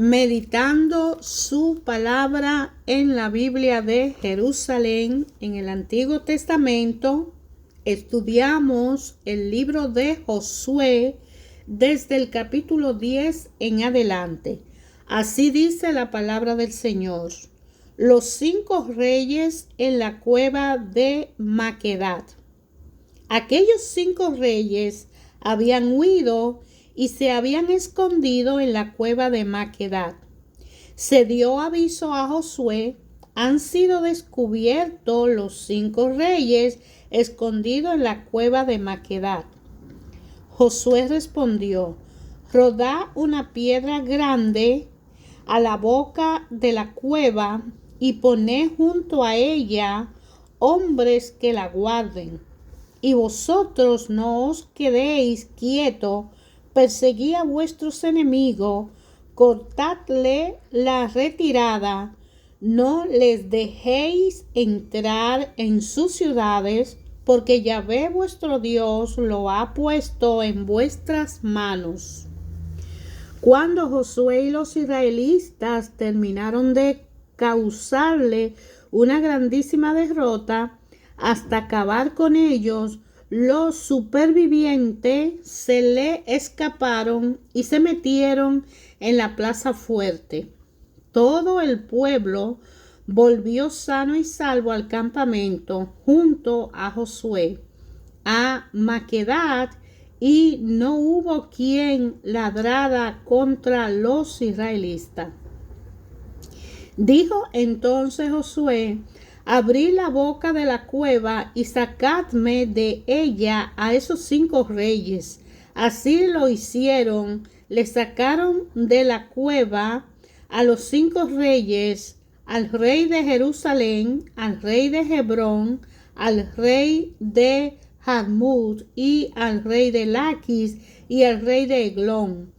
Meditando su palabra en la Biblia de Jerusalén, en el Antiguo Testamento, estudiamos el libro de Josué desde el capítulo 10 en adelante. Así dice la palabra del Señor. Los 5 reyes en la cueva de Maquedat. Aquellos 5 reyes habían huido y se habían escondido en la cueva de Maquedat. Se dio aviso a Josué: han sido descubiertos los 5 reyes escondidos en la cueva de Maquedat. Josué respondió: rodad una piedra grande a la boca de la cueva y poned junto a ella hombres que la guarden. Y vosotros no os quedéis quietos, perseguid a vuestros enemigos, cortadle la retirada, no les dejéis entrar en sus ciudades, porque Yahvé vuestro Dios lo ha puesto en vuestras manos. Cuando Josué y los israelitas terminaron de causarle una grandísima derrota, hasta acabar con ellos, los supervivientes se le escaparon y se metieron en la plaza fuerte. Todo el pueblo volvió sano y salvo al campamento junto a Josué, a Maquedat, y no hubo quien ladrara contra los israelitas. Dijo entonces Josué: abrid la boca de la cueva y sacadme de ella a esos 5 reyes. Así lo hicieron. Le sacaron de la cueva a los 5 reyes, al rey de Jerusalén, al rey de Hebrón, al rey de Jarmut y al rey de Laquis y al rey de Eglón.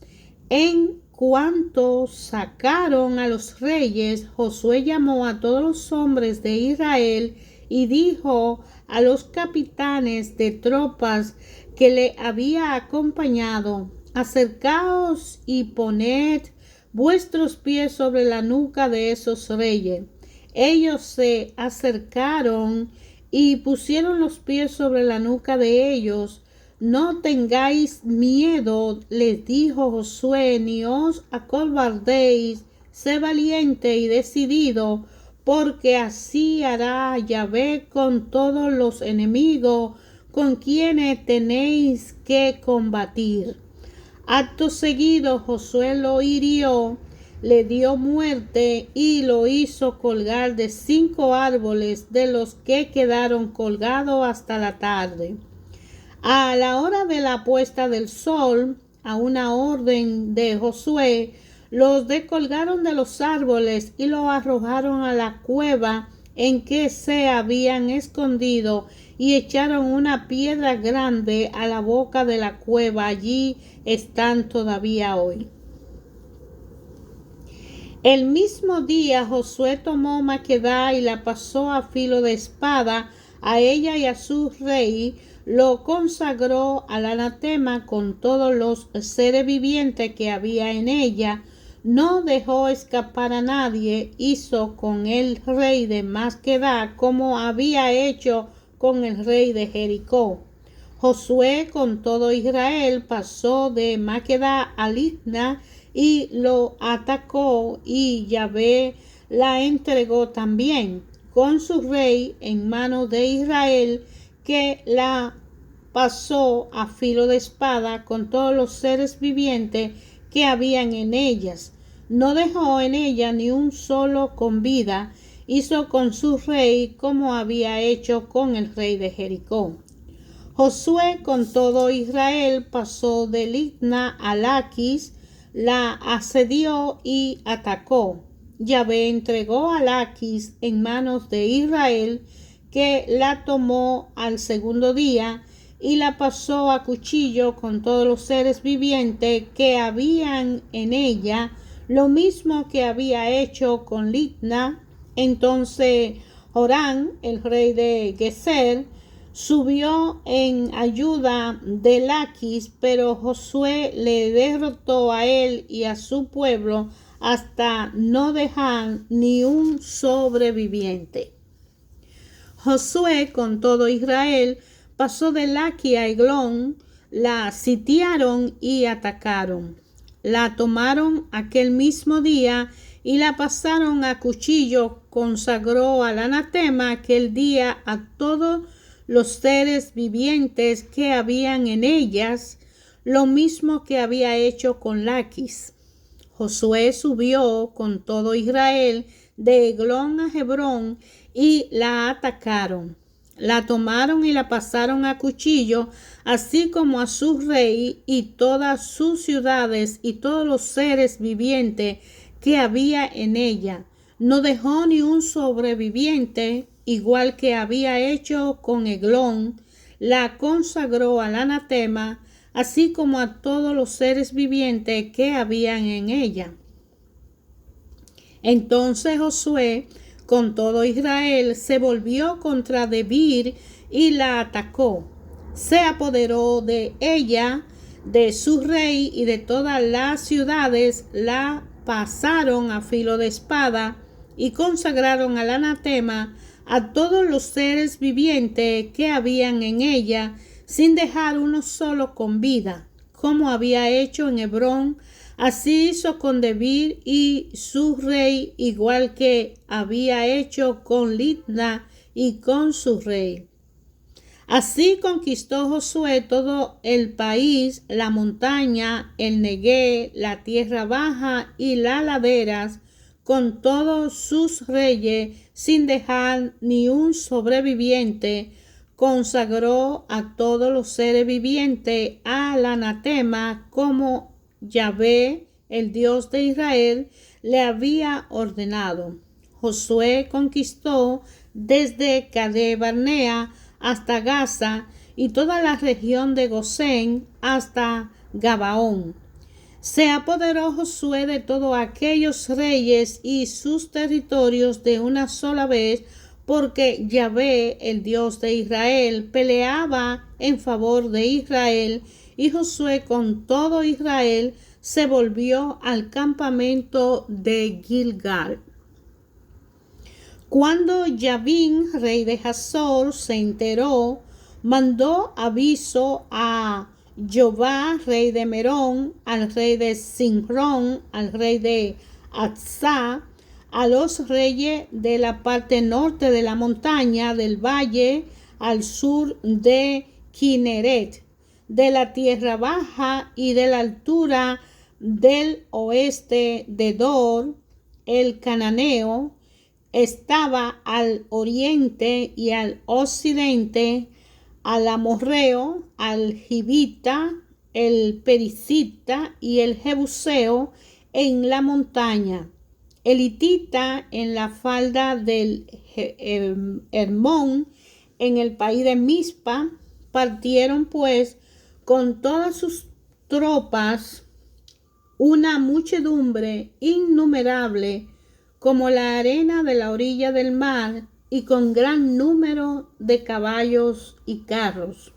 En cuanto sacaron a los reyes, Josué llamó a todos los hombres de Israel y dijo a los capitanes de tropas que le había acompañado: acercaos y poned vuestros pies sobre la nuca de esos reyes. Ellos se acercaron y pusieron los pies sobre la nuca de ellos. No tengáis miedo, les dijo Josué, ni os acobardéis, sé valiente y decidido, porque así hará Yahvé con todos los enemigos con quienes tenéis que combatir. Acto seguido Josué lo hirió, le dio muerte y lo hizo colgar de 5 árboles de los que quedaron colgados hasta la tarde. A la hora de la puesta del sol, a una orden de Josué, los descolgaron de los árboles y los arrojaron a la cueva en que se habían escondido y echaron una piedra grande a la boca de la cueva. Allí están todavía hoy. El mismo día Josué tomó Maquedat y la pasó a filo de espada. A ella y a su rey lo consagró al anatema con todos los seres vivientes que había en ella. No dejó escapar a nadie. Hizo con el rey de Maquedat como había hecho con el rey de Jericó. Josué con todo Israel pasó de Maquedat a Libna y lo atacó, y Yahvé la entregó también con su rey en manos de Israel, que la pasó a filo de espada con todos los seres vivientes que habían en ellas. No dejó en ella ni un solo con vida. Hizo con su rey como había hecho con el rey de Jericó. Josué con todo Israel pasó de Libna a Laquis, la asedió y atacó. Yahvé entregó a Laquis en manos de Israel, que la tomó al segundo día y la pasó a cuchillo con todos los seres vivientes que habían en ella, lo mismo que había hecho con Libna. Entonces Joram, el rey de Geser, subió en ayuda de Laquis, pero Josué le derrotó a él y a su pueblo hasta no dejar ni un sobreviviente. Josué con todo Israel pasó de Laquis a Eglón, la sitiaron y atacaron. La tomaron aquel mismo día y la pasaron a cuchillo. Consagró al anatema aquel día a todos los seres vivientes que habían en ellas, lo mismo que había hecho con Laquis. Josué subió con todo Israel de Eglón a Hebrón y la atacaron. La tomaron y la pasaron a cuchillo, así como a su rey y todas sus ciudades y todos los seres vivientes que había en ella. No dejó ni un sobreviviente, igual que había hecho con Eglón. La consagró al anatema, así como a todos los seres vivientes que habían en ella. Entonces Josué con todo Israel se volvió contra Debir y la atacó. Se apoderó de ella, de su rey y de todas las ciudades. La pasaron a filo de espada y consagraron al anatema a todos los seres vivientes que habían en ella, sin dejar uno solo con vida, como había hecho en Hebrón. Así hizo con Debir y su rey, igual que había hecho con Libna y con su rey. Así conquistó Josué todo el país, la montaña, el Negué, la tierra baja y las laderas, con todos sus reyes, sin dejar ni un sobreviviente. Consagró a todos los seres vivientes al anatema, como Yahvé, el Dios de Israel, le había ordenado. Josué conquistó desde Cade-Barnea hasta Gaza y toda la región de Gosén hasta Gabaón. Se apoderó Josué de todos aquellos reyes y sus territorios de una sola vez, porque Yahvé, el Dios de Israel, peleaba en favor de Israel, y Josué con todo Israel se volvió al campamento de Gilgal. Cuando Yabín, rey de Hazor, se enteró, mandó aviso a Jobá, rey de Merón, al rey de Sinrón, al rey de Atzá, a los reyes de la parte norte de la montaña, del valle, al sur de Kineret, de la tierra baja y de la altura del oeste de Dor, el cananeo. Estaba al oriente y al occidente, al amorreo, al jibita, el pericita y el jebuseo en la montaña, el hitita en la falda del Hermón, en el país de Mizpa. Partieron pues con todas sus tropas, una muchedumbre innumerable como la arena de la orilla del mar, y con gran número de caballos y carros.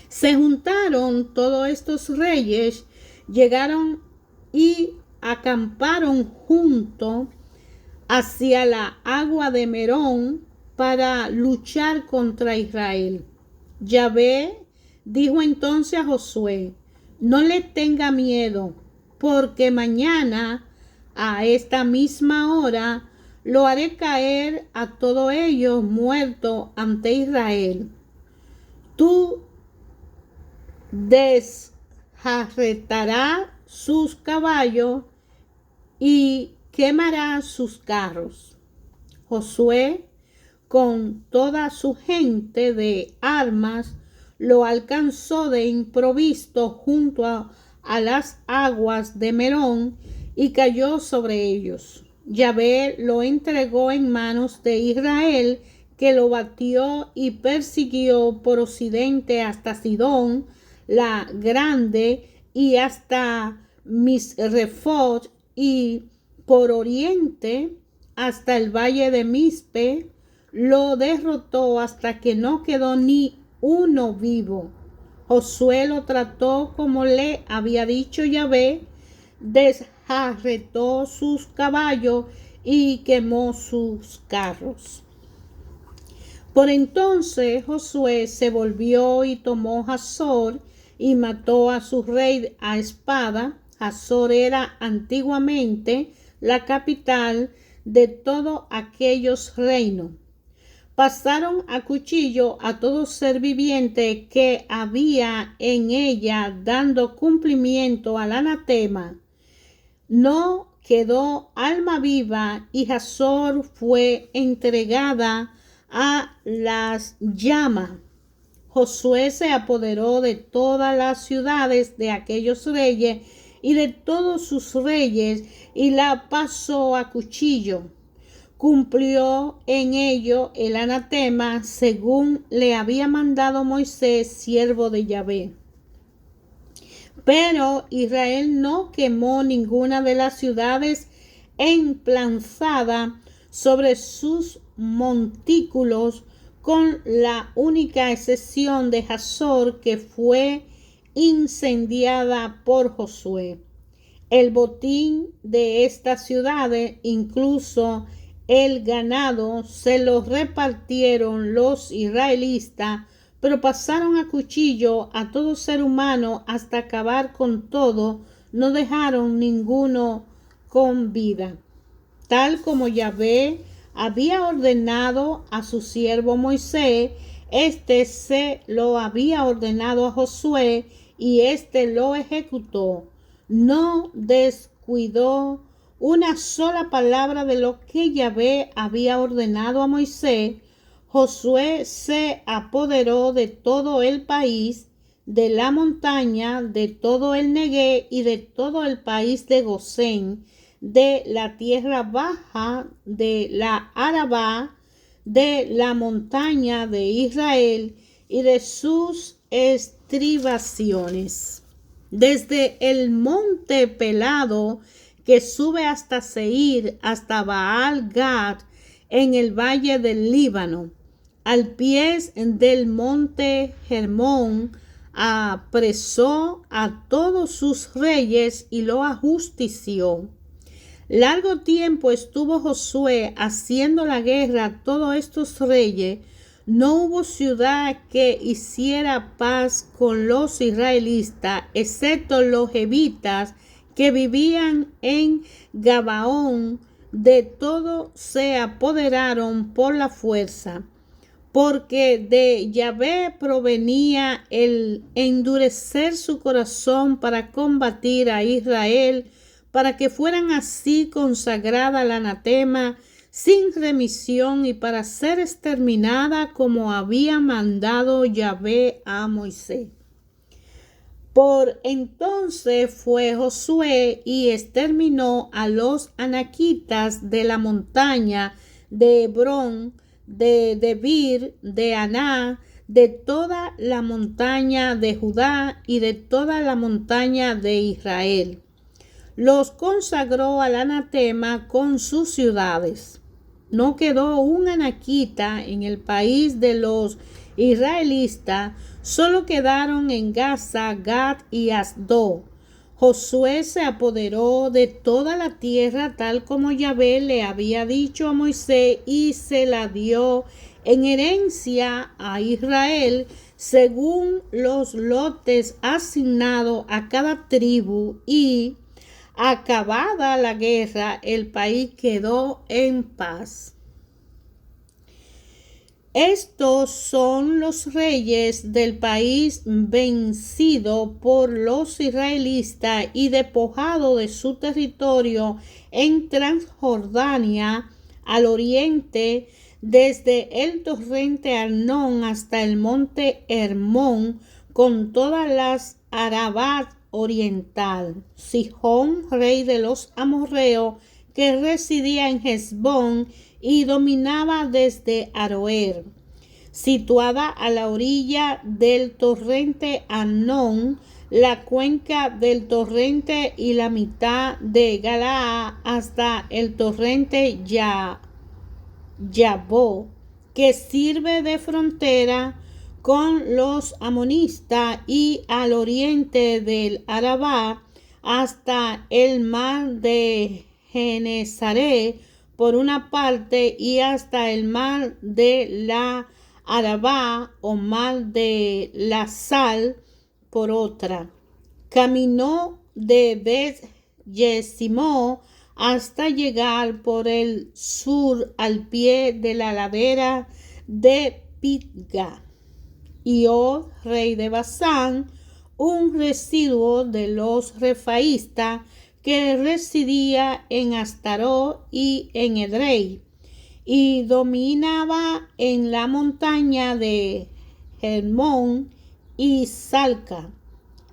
Se juntaron todos estos reyes, llegaron y acamparon junto hacia la agua de Merón para luchar contra Israel. Yahvé dijo entonces a Josué: no le tenga miedo, porque mañana a esta misma hora lo haré caer a todos ellos muertos ante Israel. Tú desjarretarás sus caballos y quemarás sus carros. Josué, con toda su gente de armas, lo alcanzó de improviso junto a las aguas de Merón y cayó sobre ellos. Yahvé lo entregó en manos de Israel, que lo batió y persiguió por occidente hasta Sidón la grande y hasta Misrefot, y por oriente hasta el valle de Mispe. lo derrotó hasta que no quedó ni uno vivo. Josué lo trató como le había dicho Yahvé, desjarretó sus caballos y quemó sus carros. Por entonces Josué se volvió y tomó Hazor y mató a su rey a espada. Hazor era antiguamente la capital de todos aquellos reinos. Pasaron a cuchillo a todo ser viviente que había en ella, dando cumplimiento al anatema. No quedó alma viva y Hazor fue entregada a las llamas. Josué se apoderó de todas las ciudades de aquellos reyes y de todos sus reyes y la pasó a cuchillo. Cumplió en ello el anatema según le había mandado Moisés, siervo de Yahvé. Pero Israel no quemó ninguna de las ciudades emplazadas sobre sus montículos, con la única excepción de Hazor, que fue incendiada por Josué. El botín de estas ciudades, incluso el ganado, se lo repartieron los israelitas, pero pasaron a cuchillo a todo ser humano hasta acabar con todo, no dejaron ninguno con vida. Tal como Yahvé había ordenado a su siervo Moisés, se lo había ordenado a Josué y lo ejecutó. No descuidó una sola palabra de lo que Yahvé había ordenado a Moisés. Josué se apoderó de todo el país, de la montaña, de todo el Negué y de todo el país de Gosén, de la tierra baja, de la Arabá, de la montaña de Israel y de sus estribaciones. Desde el monte pelado que sube hasta Seir, hasta Baal-Gad, en el valle del Líbano, al pie del monte Hermón, apresó a todos sus reyes y lo ajustició. Largo tiempo estuvo Josué haciendo la guerra a todos estos reyes. No hubo ciudad que hiciera paz con los israelitas, excepto los jevitas que vivían en Gabaón. De todo se apoderaron por la fuerza, porque de Yahvé provenía el endurecer su corazón para combatir a Israel, para que fueran así consagrada al anatema sin remisión y para ser exterminada como había mandado Yahvé a Moisés. Por entonces fue Josué y exterminó a los anaquitas de la montaña de Hebrón, de Debir, de Aná, de toda la montaña de Judá y de toda la montaña de Israel. Los consagró al anatema con sus ciudades. No quedó un anaquita en el país de los israelitas, solo quedaron en Gaza, Gad y Asdod. Josué se apoderó de toda la tierra tal como Yahvé le había dicho a Moisés y se la dio en herencia a Israel según los lotes asignados a cada tribu, y acabada la guerra, el país quedó en paz. Estos son los reyes del país vencido por los israelitas y despojado de su territorio en Transjordania, al oriente, desde el torrente Arnón hasta el monte Hermón, con todas las Arabat oriental. Sihón, rey de los amorreos, que residía en Hesbón y dominaba desde Aroer, situada a la orilla del torrente Arnón, la cuenca del torrente y la mitad de Galaad hasta el torrente Yabó, que sirve de frontera con los amonistas, y al oriente del Arabá hasta el mar de Genesaret por una parte, y hasta el mar de la Arabá o mar de la Sal por otra. Caminó de Bet-Yesimó hasta llegar por el sur al pie de la ladera de Pitga. Y Og, rey de Basán, un residuo de los refaístas que residía en Astarot y en Edrei, y dominaba en la montaña de Hermón y Salca,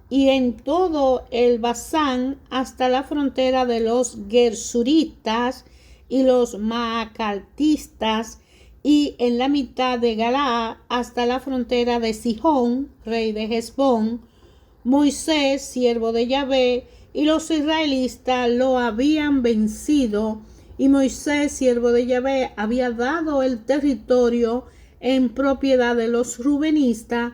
y en todo el Basán hasta la frontera de los Gersuritas y los Maacatistas, y en la mitad de Galaad hasta la frontera de Sihón, rey de Hesbón. Moisés, siervo de Yahvé, y los israelitas lo habían vencido, y Moisés, siervo de Yahvé, había dado el territorio en propiedad de los rubenistas,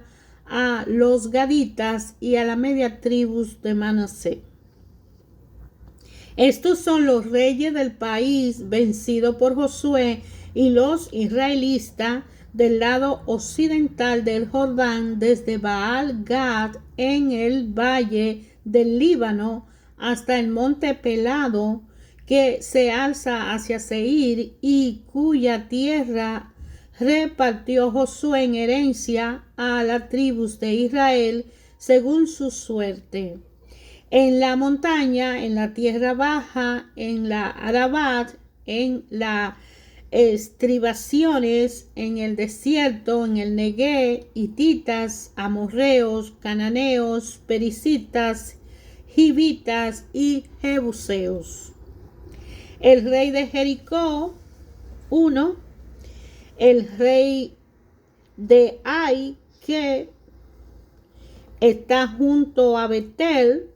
a los gaditas y a la media tribu de Manasés. Estos son los reyes del país vencido por Josué, y los israelitas del lado occidental del Jordán, desde Baal-Gad en el valle del Líbano hasta el monte Pelado, que se alza hacia Seir, y cuya tierra repartió Josué en herencia a las tribus de Israel según su suerte. En la montaña, en la tierra baja, en la Arabat, en las estribaciones, en el desierto, en el Negué, hititas, amorreos, cananeos, pericitas, hivitas y jebuseos. El rey de Jericó, 1. El rey de Ai, que está junto a Betel,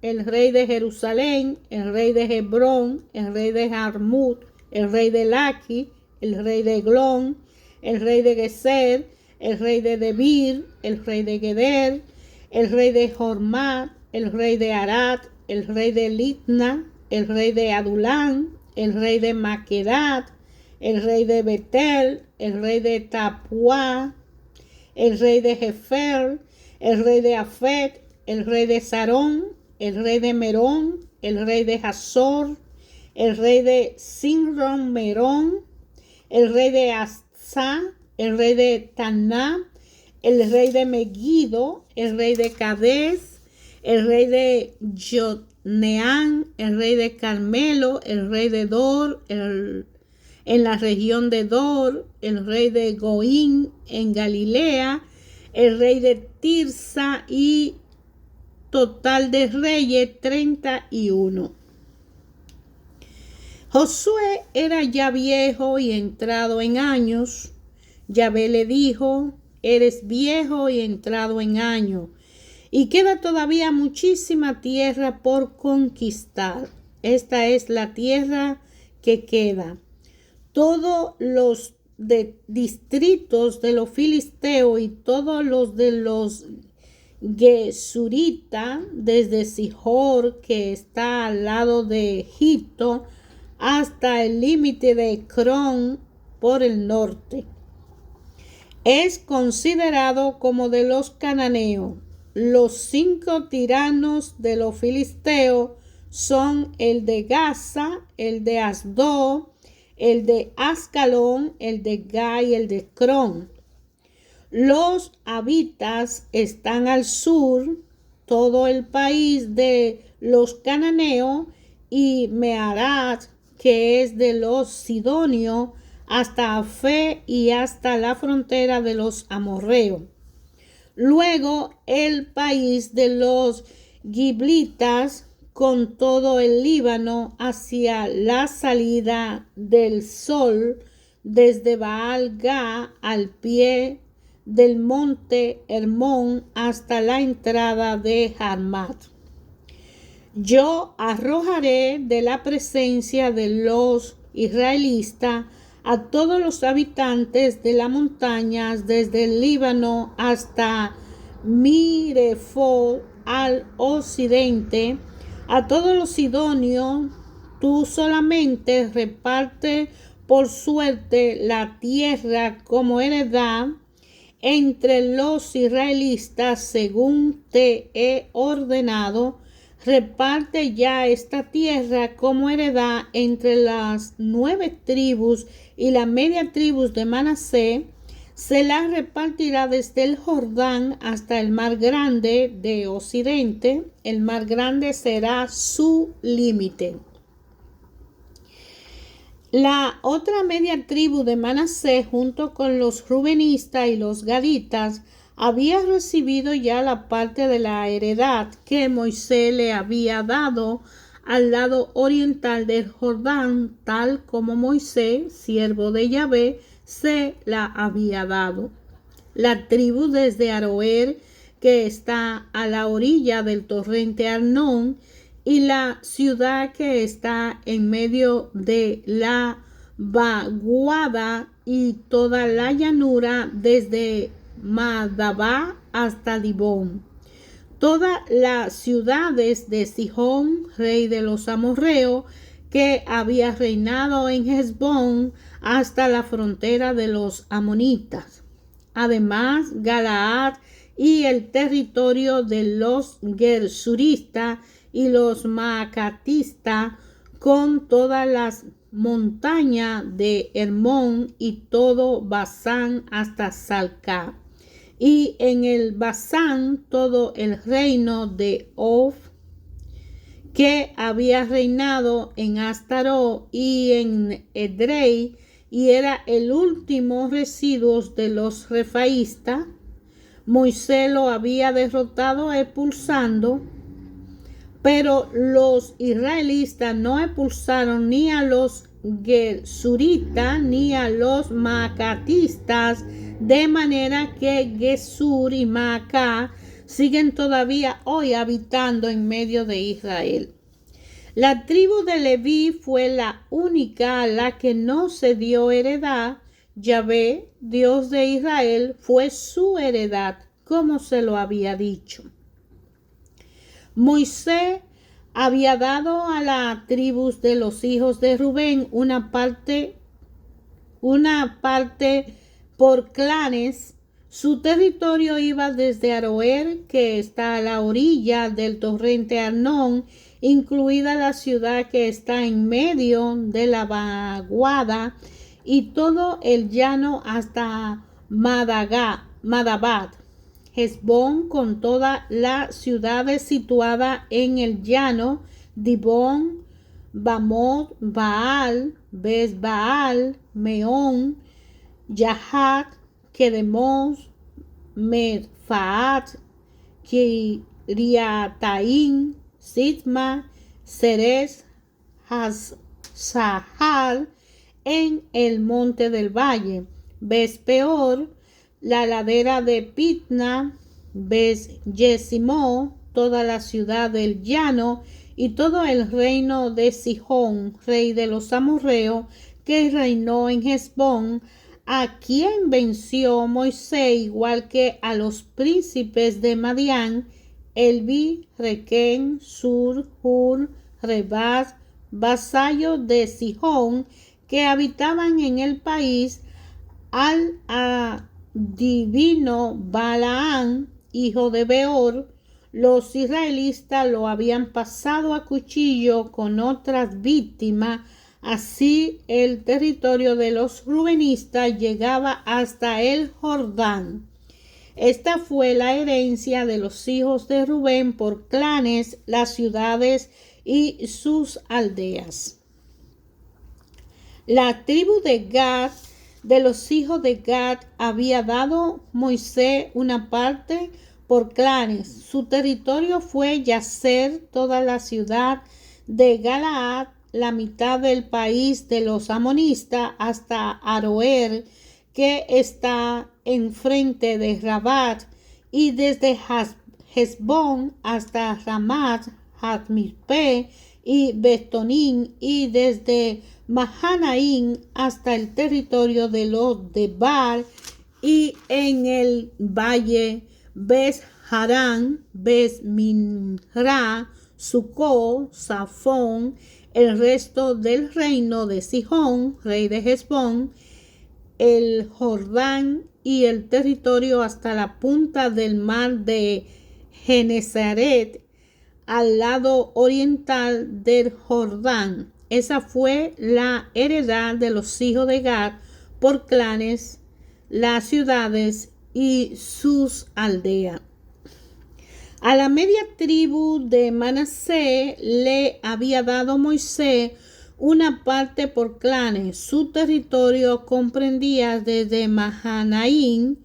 el rey de Jerusalén, el rey de Hebrón, el rey de Jarmut, el rey de Laqui, el rey de Eglón, el rey de Geser, el rey de Debir, el rey de Geder, el rey de Jormat, el rey de Arad, el rey de Litna, el rey de Adulán, el rey de Maquedat, el rey de Betel, el rey de Tapuá, el rey de Jefer, el rey de Afet, el rey de Sarón, el rey de Merón, el rey de Hazor, el rey de Sinron Merón, el rey de Asa, el rey de Taná, el rey de Megiddo, el rey de Cades, el rey de Jotneán, el rey de Carmelo, el rey de Dor, en la región de Dor, el rey de Goín en Galilea, el rey de Tirsa, y total de reyes 31. Josué era ya viejo y entrado en años. Yahvé le dijo: eres viejo y entrado en años, y queda todavía muchísima tierra por conquistar. Esta es la tierra que queda. Todos los distritos de los filisteos y todos los de los Gesurita, desde Sihor, que está al lado de Egipto, hasta el límite de Ecrón por el norte. Es considerado como de los cananeos. Los 5 tiranos de los filisteos son el de Gaza, el de Asdod, el de Ascalón, el de Gai y el de Cron. Los habitas están al sur, todo el país de los cananeos, y Mearat, que es de los sidonios, hasta Afé y hasta la frontera de los amorreos. Luego el país de los giblitas, con todo el Líbano hacia la salida del sol, desde Baal-Gad al pie del monte Hermón hasta la entrada de Jarmat. Yo arrojaré de la presencia de los israelitas a todos los habitantes de las montañas, desde el Líbano hasta Mirefo al occidente, a todos los sidonios. Tú solamente reparte por suerte la tierra como heredad entre los israelitas según te he ordenado. Reparte ya esta tierra como heredad entre las 9 tribus y la media tribu de Manasés. Se la repartirá desde el Jordán hasta el mar grande de occidente. El mar grande será su límite. La otra media tribu de Manasés, junto con los rubenistas y los gaditas, había recibido ya la parte de la heredad que Moisés le había dado al lado oriental del Jordán, tal como Moisés, siervo de Yahvé, se la había dado. La tribu desde Aroer, que está a la orilla del torrente Arnón, y la ciudad que está en medio de la vaguada y toda la llanura desde Madabá hasta Dibón. Todas las ciudades de Sihón, rey de los amorreos, que había reinado en Hesbón hasta la frontera de los amonitas. Además, Galaad y el territorio de los gersuristas y los maacatistas, con todas las montañas de Hermón y todo Basán hasta Salca. Y en el Basán todo el reino de Og, que había reinado en Astaró y en Edrei, y era el último residuo de los refaístas. Moisés lo había derrotado expulsando, pero los israelitas no expulsaron ni a los gesuritas ni a los maacatistas, de manera que Gesur y Maacá siguen todavía hoy habitando en medio de Israel. La tribu de Leví fue la única a la que no se dio heredad. Yahvé, Dios de Israel, fue su heredad, como se lo había dicho. Moisés había dado a las tribus de los hijos de Rubén una parte por clanes. Su territorio iba desde Aroer, que está a la orilla del torrente Arnón, incluida la ciudad que está en medio de la vaguada, y todo el llano hasta Madabat. Hesbón con todas las ciudades situadas en el llano, Dibón, Bamot, Baal, Besbaal, Meón, Yahat, Kedemos, Medfaat, Kiriataim, Sitma, Seres, Hazahal, en el monte del valle, Bespeor, la ladera de Pitna, Bes-Yesimó, toda la ciudad del llano, y todo el reino de Sihón, rey de los amorreos, que reinó en Hesbón, a quien venció Moisés, igual que a los príncipes de Madián, Elvi, Requén, Sur, Hur, Rebaz, vasallos de Sihón, que habitaban en el país, al adivino Balaán, hijo de Beor. Los israelitas lo habían pasado a cuchillo con otras víctimas. Así el territorio de los rubenistas llegaba hasta el Jordán. Esta fue la herencia de los hijos de Rubén por clanes, las ciudades y sus aldeas. La tribu de Gad, de los hijos de Gad, había dado Moisés una parte por clanes. Su territorio fue Yaser, toda la ciudad de Galaad, la mitad del país de los amonistas, hasta Aroer, que está enfrente de Rabat, y desde Hesbón hasta Ramat, Hatmirpe, y Betonín, y desde Mahanaín hasta el territorio de los de Bar, y en el valle Bes-Harán, Bes-Minra, Sucó, Safón, el resto del reino de Sihón, rey de Hesbón, el Jordán y el territorio hasta la punta del mar de Genezaret, al lado oriental del Jordán. Esa fue la heredad de los hijos de Gad por clanes, las ciudades y sus aldeas. A la media tribu de Manasés le había dado Moisés una parte por clanes. Su territorio comprendía desde Mahanaín,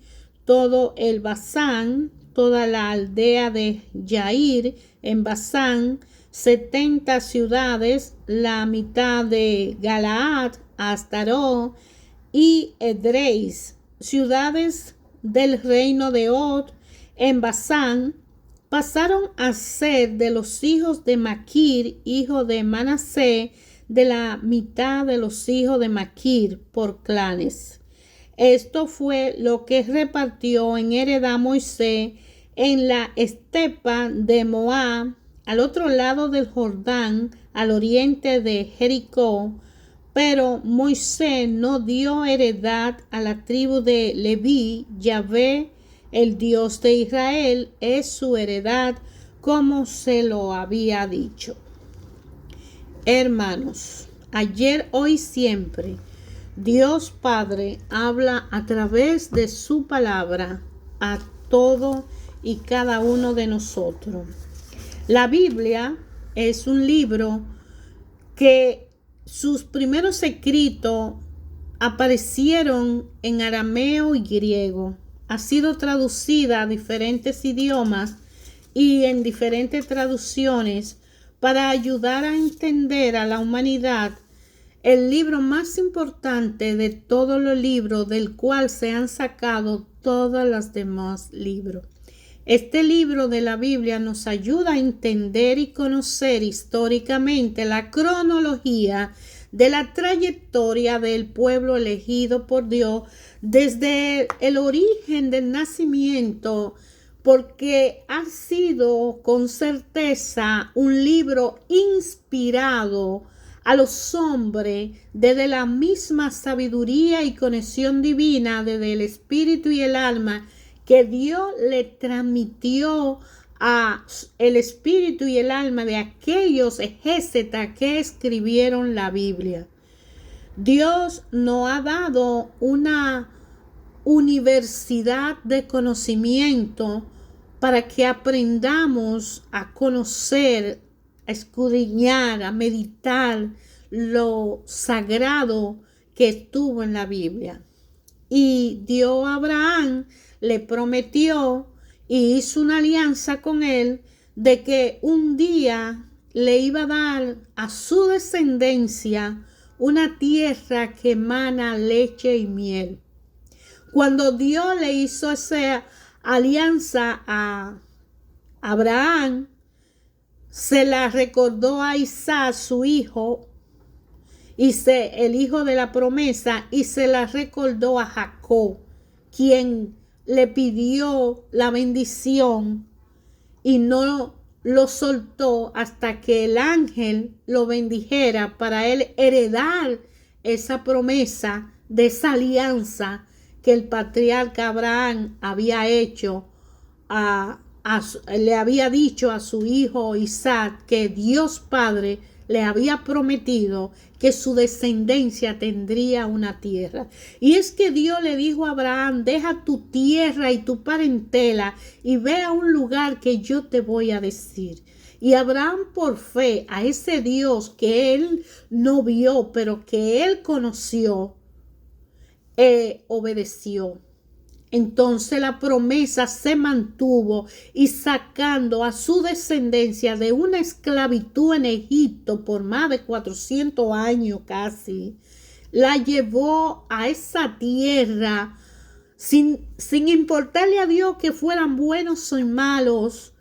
todo el Basán, toda la aldea de Yair en Basán, 70 ciudades, la mitad de Galaad, Astaró y Edreis, ciudades del reino de Og en Basán. Pasaron a ser de los hijos de Maquir, hijo de Manasés, de la mitad de los hijos de Maquir por clanes. Esto fue lo que repartió en heredad Moisés en la estepa de Moab, al otro lado del Jordán, al oriente de Jericó. Pero Moisés no dio heredad a la tribu de Leví. Yahvé, el Dios de Israel, es su heredad, como se lo había dicho. Hermanos, ayer, hoy, siempre, Dios Padre habla a través de su palabra a todo y cada uno de nosotros. La Biblia es un libro que sus primeros escritos aparecieron en arameo y griego. Ha sido traducida a diferentes idiomas y en diferentes traducciones para ayudar a entender a la humanidad el libro más importante de todos los libros, del cual se han sacado todos los demás libros. Este libro de la Biblia nos ayuda a entender y conocer históricamente la cronología de la trayectoria del pueblo elegido por Dios desde el origen del nacimiento, porque ha sido con certeza un libro inspirado a los hombres desde la misma sabiduría y conexión divina, desde el espíritu y el alma, que Dios le transmitió a el espíritu y el alma de aquellos ejésetas que escribieron la Biblia. Dios nos ha dado una universidad de conocimiento para que aprendamos a conocer, a escudriñar, a meditar lo sagrado que estuvo en la Biblia. Y Dios a Abraham le prometió y hizo una alianza con él de que un día le iba a dar a su descendencia una tierra que emana leche y miel. Cuando Dios le hizo esa alianza a Abraham, se la recordó a Isaac, su hijo, el hijo de la promesa, y se la recordó a Jacob, quien le pidió la bendición y no lo soltó hasta que el ángel lo bendijera para él heredar esa promesa de esa alianza que el patriarca Abraham había hecho, le había dicho a su hijo Isaac que Dios Padre le había prometido que su descendencia tendría una tierra. Y es que Dios le dijo a Abraham: deja tu tierra y tu parentela y ve a un lugar que yo te voy a decir. Y Abraham, por fe a ese Dios que él no vio, pero que él conoció, obedeció. Entonces la promesa se mantuvo, y sacando a su descendencia de una esclavitud en Egipto por más de 400 años casi, la llevó a esa tierra sin importarle a Dios que fueran buenos o malos,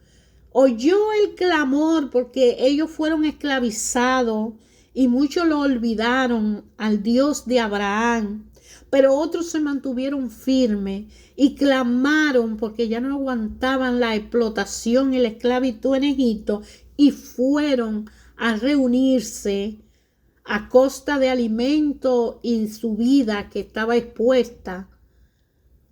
oyó el clamor porque ellos fueron esclavizados y muchos lo olvidaron al Dios de Abraham. Pero otros se mantuvieron firmes y clamaron porque ya no aguantaban la explotación y la esclavitud en Egipto y fueron a reunirse a costa de alimento y su vida que estaba expuesta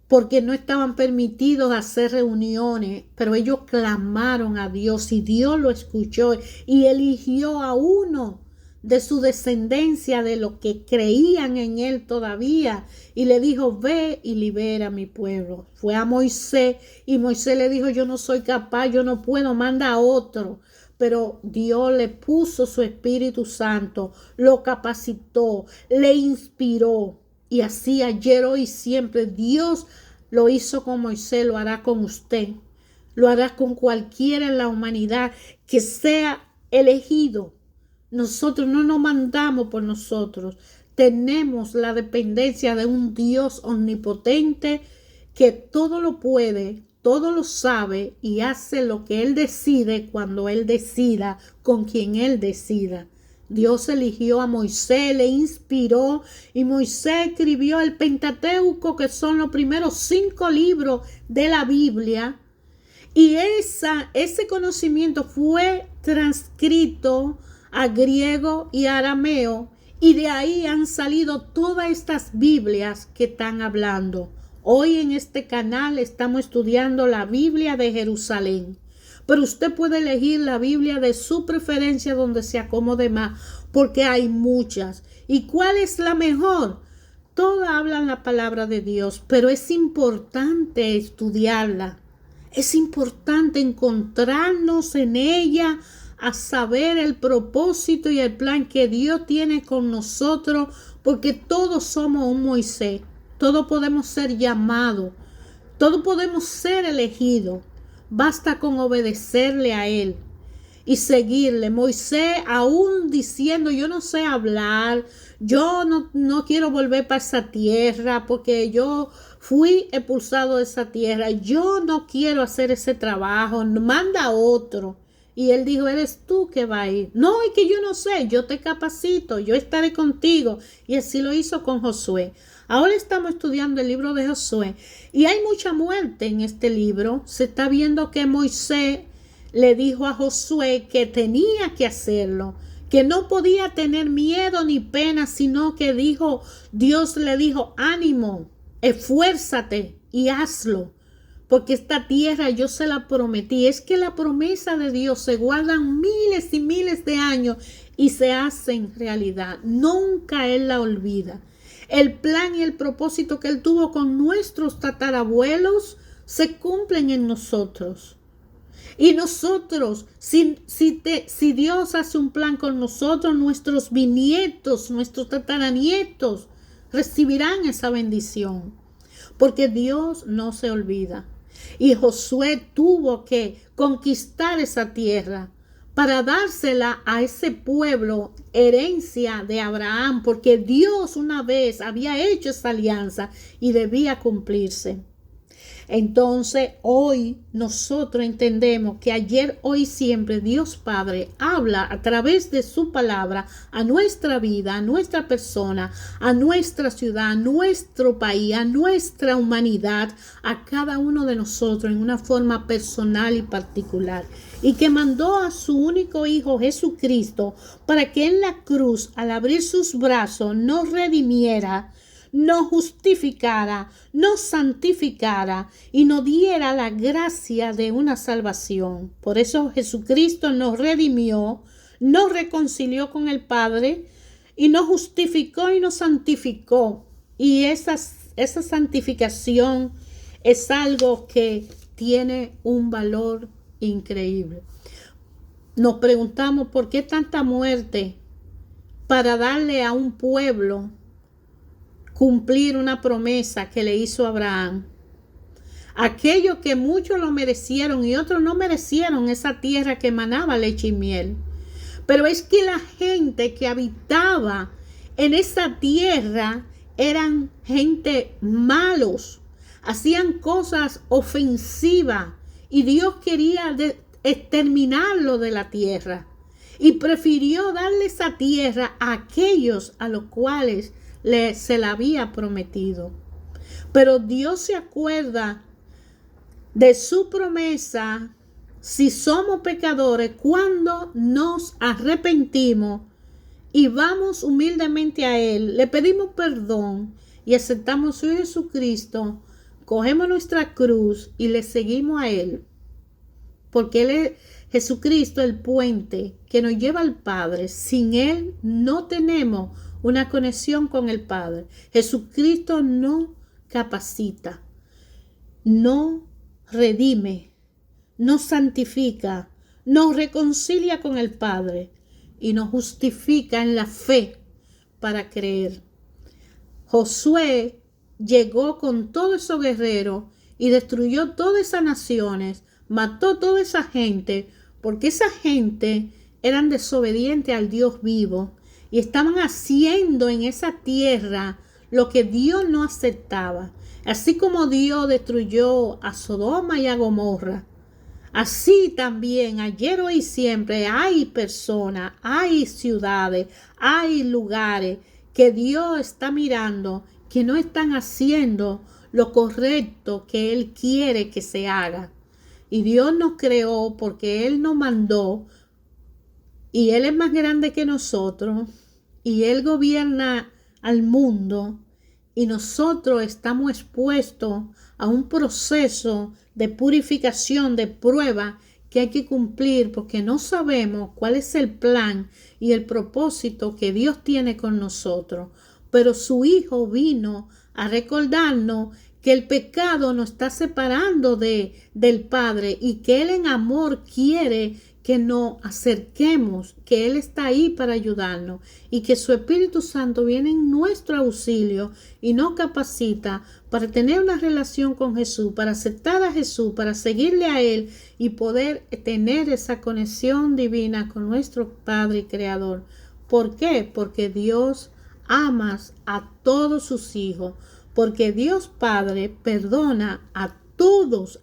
porque no estaban permitidos hacer reuniones, pero ellos clamaron a Dios y Dios lo escuchó y eligió a uno de su descendencia, de los que creían en él todavía, y le dijo, ve y libera a mi pueblo. Fue a Moisés y Moisés le dijo, yo no soy capaz, yo no puedo, manda a otro. Pero Dios le puso su Espíritu Santo, lo capacitó, le inspiró. Y así ayer, hoy, siempre Dios lo hizo con Moisés, lo hará con usted. Lo hará con cualquiera en la humanidad que sea elegido. Nosotros no nos mandamos por nosotros. Tenemos la dependencia de un Dios omnipotente que todo lo puede, todo lo sabe y hace lo que Él decide cuando Él decida, con quien Él decida. Dios eligió a Moisés, le inspiró y Moisés escribió el Pentateuco, que son los primeros 5 libros de la Biblia. Y ese conocimiento fue transcrito a griego y arameo, y de ahí han salido todas estas Biblias que están hablando. Hoy en este canal estamos estudiando la Biblia de Jerusalén, pero usted puede elegir la Biblia de su preferencia donde se acomode más, porque hay muchas. ¿Y cuál es la mejor? Todas hablan la palabra de Dios, pero es importante estudiarla. Es importante encontrarnos en ella, a saber el propósito y el plan que Dios tiene con nosotros, porque todos somos un Moisés, todos podemos ser llamados, todos podemos ser elegidos, basta con obedecerle a Él y seguirle. Moisés aún diciendo, yo no sé hablar, yo no quiero volver para esa tierra porque yo fui expulsado de esa tierra, yo no quiero hacer ese trabajo, manda a otro. Y él dijo, eres tú que va a ir. No, es que yo no sé, yo te capacito, yo estaré contigo. Y así lo hizo con Josué. Ahora estamos estudiando el libro de Josué y hay mucha muerte en este libro. Se está viendo que Moisés le dijo a Josué que tenía que hacerlo, que no podía tener miedo ni pena, sino que Dios le dijo, ánimo, esfuérzate y hazlo. Porque esta tierra yo se la prometí. Es que la promesa de Dios se guardan miles y miles de años y se hacen realidad. Nunca Él la olvida. El plan y el propósito que Él tuvo con nuestros tatarabuelos se cumplen en nosotros. Y nosotros, si Dios hace un plan con nosotros, nuestros bisnietos, nuestros tataranietos recibirán esa bendición. Porque Dios no se olvida. Y Josué tuvo que conquistar esa tierra para dársela a ese pueblo, herencia de Abraham, porque Dios una vez había hecho esa alianza y debía cumplirse. Entonces hoy nosotros entendemos que ayer, hoy, siempre Dios Padre habla a través de su palabra a nuestra vida, a nuestra persona, a nuestra ciudad, a nuestro país, a nuestra humanidad, a cada uno de nosotros en una forma personal y particular. Y que mandó a su único Hijo Jesucristo para que en la cruz, al abrir sus brazos, nos redimiera, nos justificara, nos santificara y nos diera la gracia de una salvación. Por eso Jesucristo nos redimió, nos reconcilió con el Padre y nos justificó y nos santificó. Y esa santificación es algo que tiene un valor increíble. Nos preguntamos por qué tanta muerte para darle a un pueblo cumplir una promesa que le hizo Abraham. Aquellos que muchos lo merecieron y otros no merecieron esa tierra que emanaba leche y miel. Pero es que la gente que habitaba en esa tierra eran gente malos, hacían cosas ofensivas y Dios quería exterminarlo de la tierra y prefirió darle esa tierra a aquellos a los cuales se la había prometido. Pero Dios se acuerda de su promesa si somos pecadores cuando nos arrepentimos y vamos humildemente a Él, le pedimos perdón y aceptamos a su Jesucristo, cogemos nuestra cruz y le seguimos a Él. Porque Él es Jesucristo, el puente que nos lleva al Padre. Sin Él no tenemos una conexión con el Padre. Jesucristo no capacita, no redime, nos santifica, nos reconcilia con el Padre y nos justifica en la fe para creer. Josué llegó con todos esos guerreros y destruyó todas esas naciones, mató toda esa gente, porque esa gente eran desobedientes al Dios vivo y estaban haciendo en esa tierra lo que Dios no aceptaba. Así como Dios destruyó a Sodoma y a Gomorra, así también ayer, hoy y siempre hay personas, hay ciudades, hay lugares que Dios está mirando que no están haciendo lo correcto que Él quiere que se haga. Y Dios nos creó porque Él nos mandó y Él es más grande que nosotros y Él gobierna al mundo y nosotros estamos expuestos a un proceso de purificación, de prueba que hay que cumplir porque no sabemos cuál es el plan y el propósito que Dios tiene con nosotros. Pero su Hijo vino a recordarnos que el pecado nos está separando del Padre y que Él en amor quiere que nos acerquemos, que Él está ahí para ayudarnos y que su Espíritu Santo viene en nuestro auxilio y nos capacita para tener una relación con Jesús, para aceptar a Jesús, para seguirle a Él y poder tener esa conexión divina con nuestro Padre y Creador. ¿Por qué? Porque Dios ama a todos sus hijos. Porque Dios Padre perdona a todos,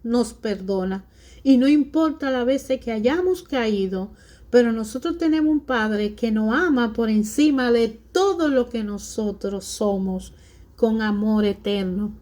nos perdona. Y no importa las veces que hayamos caído, pero nosotros tenemos un Padre que nos ama por encima de todo lo que nosotros somos, con amor eterno.